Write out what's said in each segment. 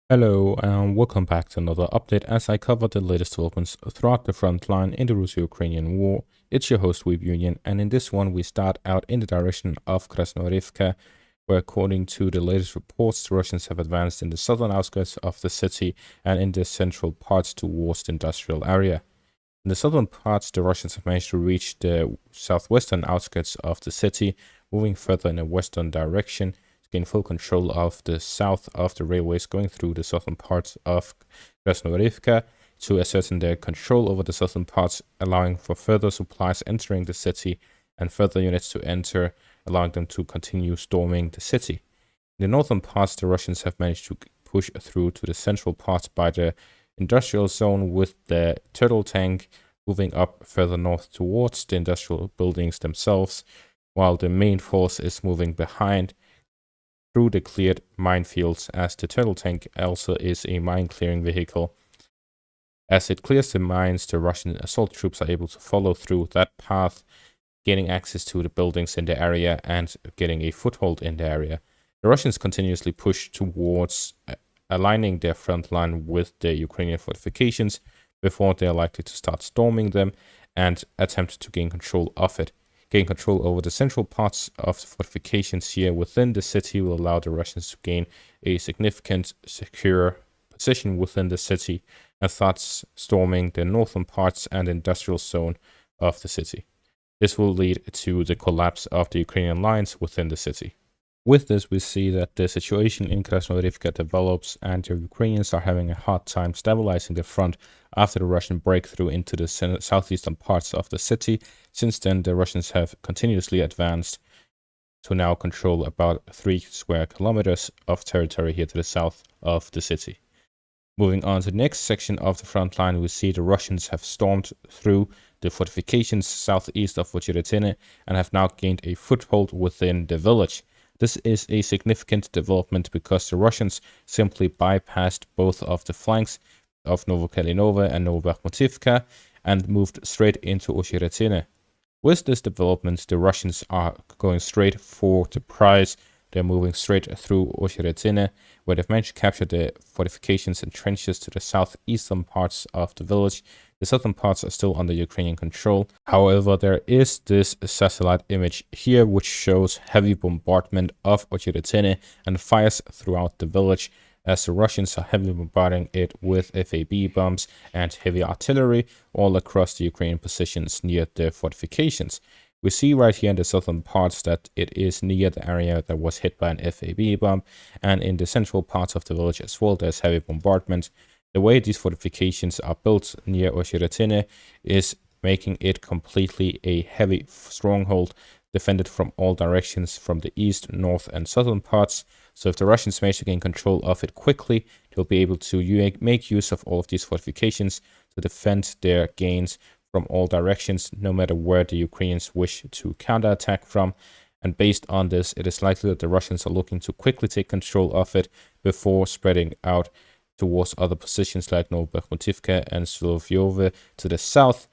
Hello and welcome back to another update as I cover the latest developments throughout the front line in the Russo-Ukrainian war. It's your host Vodyane, and in this one we start out in the direction of Krasnoyarivka, where according to the latest reports the Russians have advanced in the southern outskirts of the city and in the central parts towards the industrial area. In the southern parts the Russians have managed to reach the southwestern outskirts of the city, moving further in a western direction gain full control of the south of the railways going through the southern parts of Krasnoyarivka to ascertain their control over the southern parts, allowing for further supplies entering the city and further units to enter, allowing them to continue storming the city. In the northern parts, the Russians have managed to push through to the central parts by the industrial zone, with the turtle tank moving up further north towards the industrial buildings themselves, while the main force is moving behind through the cleared minefields, as the turtle tank also is a mine clearing vehicle. As it clears the mines, the Russian assault troops are able to follow through that path, gaining access to the buildings in the area and getting a foothold in the area. The Russians continuously push towards aligning their front line with the Ukrainian fortifications before they are likely to start storming them and attempt to gain control of it. Gain control over the central parts of the fortifications here within the city will allow the Russians to gain a significant secure position within the city and thus storming the northern parts and industrial zone of the city. This will lead to the collapse of the Ukrainian lines within the city. With this, we see that the situation in Krasnoyarivka develops and the Ukrainians are having a hard time stabilizing the front after the Russian breakthrough into the southeastern parts of the city. Since then, the Russians have continuously advanced to now control about 3 square kilometers of territory here to the south of the city. Moving on to the next section of the front line, we see the Russians have stormed through the fortifications southeast of Ocheretyne and have now gained a foothold within the village. This is a significant development because the Russians simply bypassed both of the flanks of Novokalinovo and Novobakhmutivka and moved straight into Ocheretyne. With this development, the Russians are going straight for the prize. They're moving straight through Ocheretyne, where they've managed to capture the fortifications and trenches to the southeastern parts of the village. The southern parts are still under Ukrainian control. However, there is this satellite image here which shows heavy bombardment of Ocheretyne and fires throughout the village, as the Russians are heavily bombarding it with FAB bombs and heavy artillery all across the Ukrainian positions near the fortifications. We see right here in the southern parts that it is near the area that was hit by an FAB bomb, and in the central parts of the village as well there's heavy bombardment. The way these fortifications are built near Ocheretyne is making it completely a heavy stronghold, defended from all directions from the east, north and southern parts. So if the Russians manage to gain control of it quickly, they'll be able to make use of all of these fortifications to defend their gains from all directions, no matter where the Ukrainians wish to counterattack from. And based on this, it is likely that the Russians are looking to quickly take control of it before spreading out towards other positions like Novobakhmutivka and Solovyovo to the south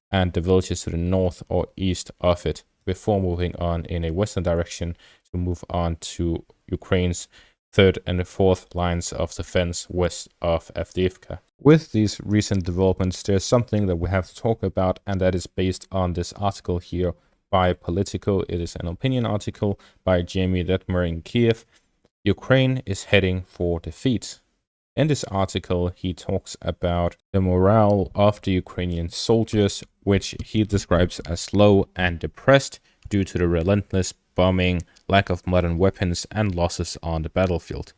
and the villages to the north or east of it, before moving on in a western direction to move on to Ukraine's third and fourth lines of defense west of Avdiivka. With these recent developments, there's something that we have to talk about, and that is based on this article here by Politico. It is an opinion article by Jamie Detmer in Kiev. Ukraine is heading for defeat. In this article, he talks about the morale of the Ukrainian soldiers, which he describes as low and depressed due to the relentless bombing, lack of modern weapons, and losses on the battlefield.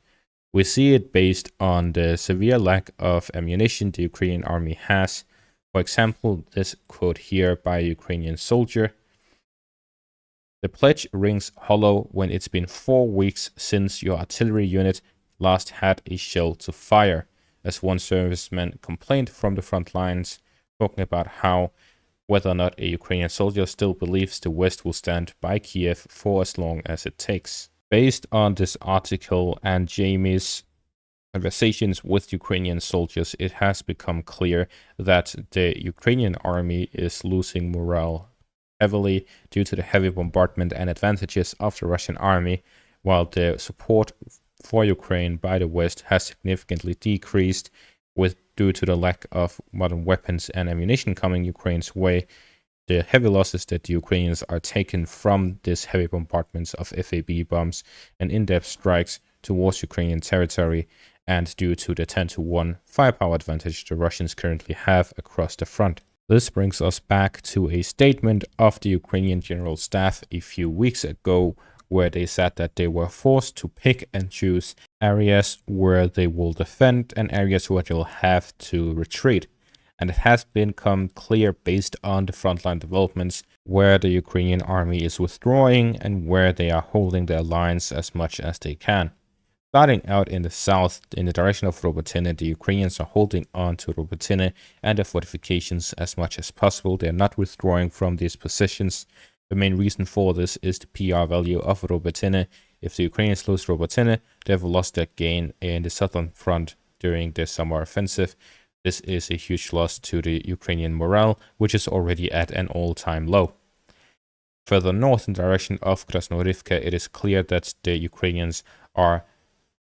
We see it based on the severe lack of ammunition the Ukrainian army has. For example, this quote here by a Ukrainian soldier: "The pledge rings hollow when it's been 4 weeks since your artillery unit last had a shell to fire," as one serviceman complained from the front lines, talking about how whether or not a Ukrainian soldier still believes the West will stand by Kiev for as long as it takes. Based on this article and Jamie's conversations with Ukrainian soldiers, it has become clear that the Ukrainian army is losing morale heavily due to the heavy bombardment and advantages of the Russian army, while the support for Ukraine by the West has significantly decreased due to the lack of modern weapons and ammunition coming Ukraine's way. The heavy losses that the Ukrainians are taking from these heavy bombardments of FAB bombs and in-depth strikes towards Ukrainian territory, and due to the 10-to-1 firepower advantage the Russians currently have across the front. This brings us back to a statement of the Ukrainian General Staff a few weeks ago, where they said that they were forced to pick and choose areas where they will defend and areas where they'll have to retreat. And it has become clear based on the frontline developments where the Ukrainian army is withdrawing and where they are holding their lines as much as they can. Starting out in the south, in the direction of Robotyne, the Ukrainians are holding on to Robotyne and the fortifications as much as possible. They are not withdrawing from these positions. The main reason for this is the PR value of Robotyne. If the Ukrainians lose Robotyne, they have lost their gain in the southern front during the summer offensive. This is a huge loss to the Ukrainian morale, which is already at an all-time low. Further north in the direction of Krasnohorivka, it is clear that the Ukrainians are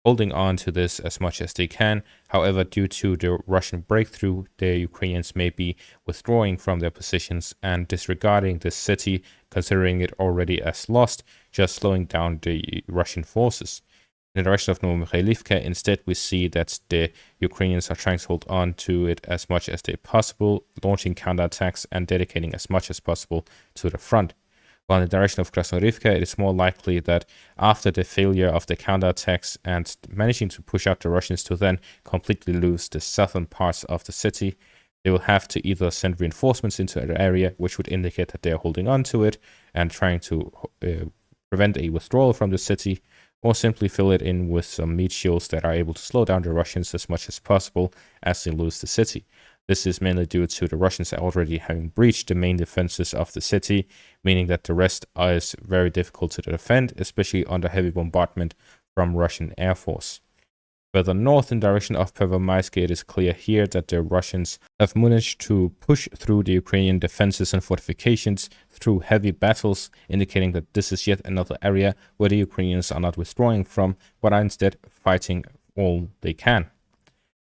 holding on to this as much as they can. However, due to the Russian breakthrough, the Ukrainians may be withdrawing from their positions and disregarding the city, considering it already as lost, just slowing down the Russian forces. In the direction of Novomikhailivka, instead, we see that the Ukrainians are trying to hold on to it as much as they possible, launching counterattacks and dedicating as much as possible to the front. While in the direction of Krasnohorivka, it is more likely that after the failure of the counterattacks and managing to push out the Russians to then completely lose the southern parts of the city, they will have to either send reinforcements into the area, which would indicate that they are holding on to it and trying to prevent a withdrawal from the city, or simply fill it in with some meat shields that are able to slow down the Russians as much as possible as they lose the city. This is mainly due to the Russians already having breached the main defenses of the city, meaning that the rest is very difficult to defend, especially under heavy bombardment from Russian Air Force. Further north in direction of Pervomaysk, it is clear here that the Russians have managed to push through the Ukrainian defenses and fortifications through heavy battles, indicating that this is yet another area where the Ukrainians are not withdrawing from, but are instead fighting all they can.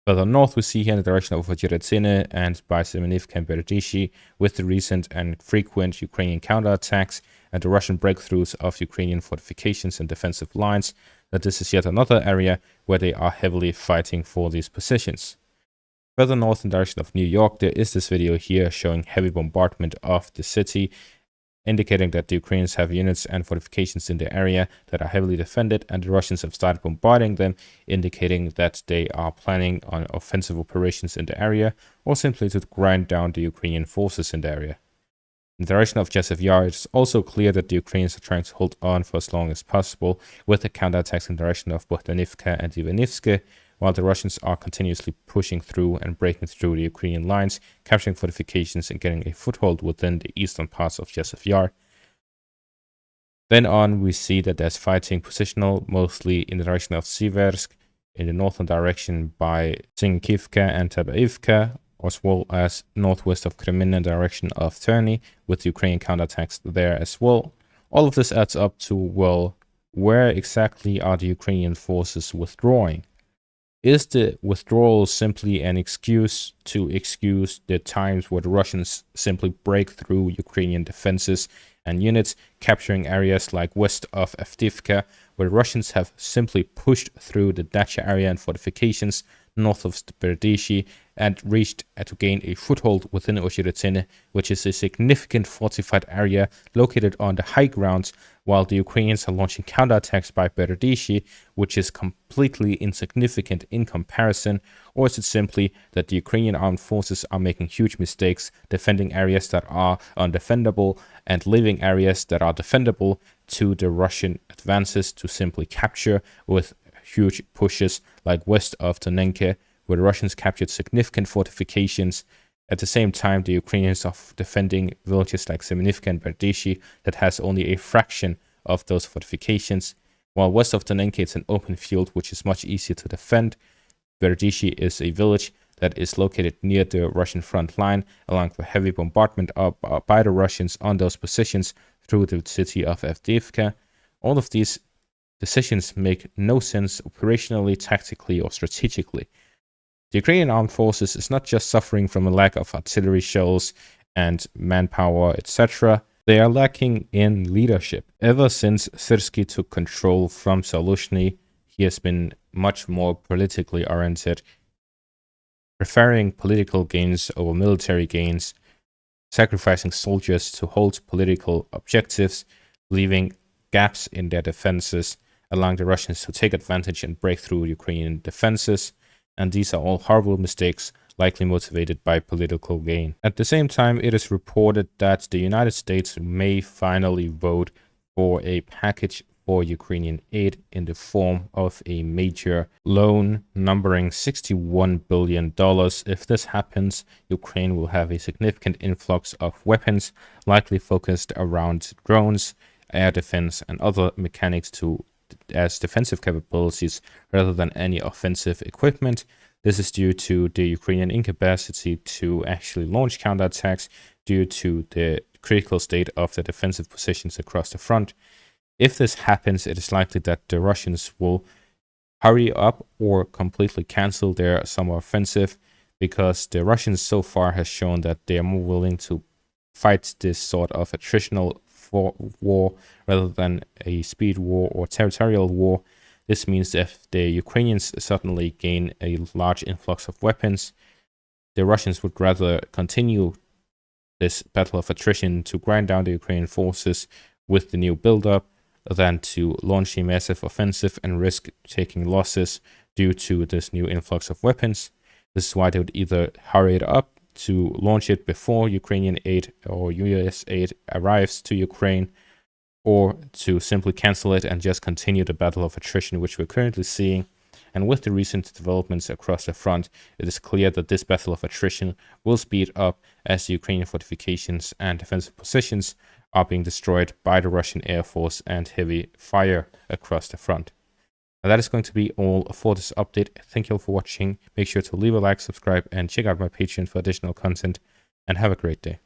Further north, we see here in the direction of Ocheretyne and by Semenivka and Berdyshi, with the recent and frequent Ukrainian counterattacks and the Russian breakthroughs of Ukrainian fortifications and defensive lines, that this is yet another area where they are heavily fighting for these positions. Further north in the direction of New York, there is this video here showing heavy bombardment of the city, indicating that the Ukrainians have units and fortifications in the area that are heavily defended, and the Russians have started bombarding them, indicating that they are planning on offensive operations in the area, or simply to grind down the Ukrainian forces in the area. In the direction of Chasiv Yar, it is also clear that the Ukrainians are trying to hold on for as long as possible, with the counterattacks in the direction of Vodyane and Ivanivske, while the Russians are continuously pushing through and breaking through the Ukrainian lines, capturing fortifications and getting a foothold within the eastern parts of Chasiv Yar. Then on, we see that there's fighting positional, mostly in the direction of Siversk, in the northern direction by Sinkivka and Tabaivka, as well as northwest of Kreminna direction of Terny, with Ukrainian counterattacks there as well. All of this adds up to, well, where exactly are the Ukrainian forces withdrawing? Is the withdrawal simply an excuse to excuse the times where the Russians simply break through Ukrainian defenses and units, capturing areas like west of Avdiivka, where the Russians have simply pushed through the Dacha area and fortifications north of Berdyshi and reached to gain a foothold within Ocheretyne, which is a significant fortified area located on the high grounds, while the Ukrainians are launching counterattacks by Berdyshi, which is completely insignificant in comparison? Or is it simply that the Ukrainian armed forces are making huge mistakes defending areas that are undefendable and leaving areas that are defendable to the Russian advances to simply capture with huge pushes like west of Tonenke, where the Russians captured significant fortifications? At the same time, the Ukrainians are defending villages like Semenivka and Berdyshi that has only a fraction of those fortifications, while west of Tonenke it's an open field which is much easier to defend. Berdyshi is a village that is located near the Russian front line, along with heavy bombardment by the Russians on those positions through the city of Avdiivka. All of these decisions make no sense operationally, tactically, or strategically. The Ukrainian armed forces is not just suffering from a lack of artillery shells and manpower, etc. They are lacking in leadership. Ever since Syrskyi took control from Zaluzhny, he has been much more politically oriented, preferring political gains over military gains, sacrificing soldiers to hold political objectives, leaving gaps in their defenses, allowing the Russians to take advantage and break through Ukrainian defenses. And these are all horrible mistakes, likely motivated by political gain. At the same time, it is reported that the United States may finally vote for a package for Ukrainian aid in the form of a major loan numbering $61 billion. If this happens, Ukraine will have a significant influx of weapons, likely focused around drones, air defense, and other mechanics as defensive capabilities rather than any offensive equipment. This is due to the Ukrainian incapacity to actually launch counterattacks due to the critical state of the defensive positions across the front. If this happens, it is likely that the Russians will hurry up or completely cancel their summer offensive, because the Russians so far has shown that they are more willing to fight this sort of attritional war rather than a speed war or territorial war. This means that if the Ukrainians suddenly gain a large influx of weapons, the Russians would rather continue this battle of attrition to grind down the Ukrainian forces with the new buildup than to launch a massive offensive and risk taking losses due to this new influx of weapons. This is why they would either hurry it up to launch it before Ukrainian aid or US aid arrives to Ukraine, or to simply cancel it and just continue the battle of attrition, which we're currently seeing. And with the recent developments across the front, it is clear that this battle of attrition will speed up as the Ukrainian fortifications and defensive positions are being destroyed by the Russian Air Force and heavy fire across the front. And that is going to be all for this update. Thank you all for watching. Make sure to leave a like, subscribe, and check out my Patreon for additional content. And have a great day.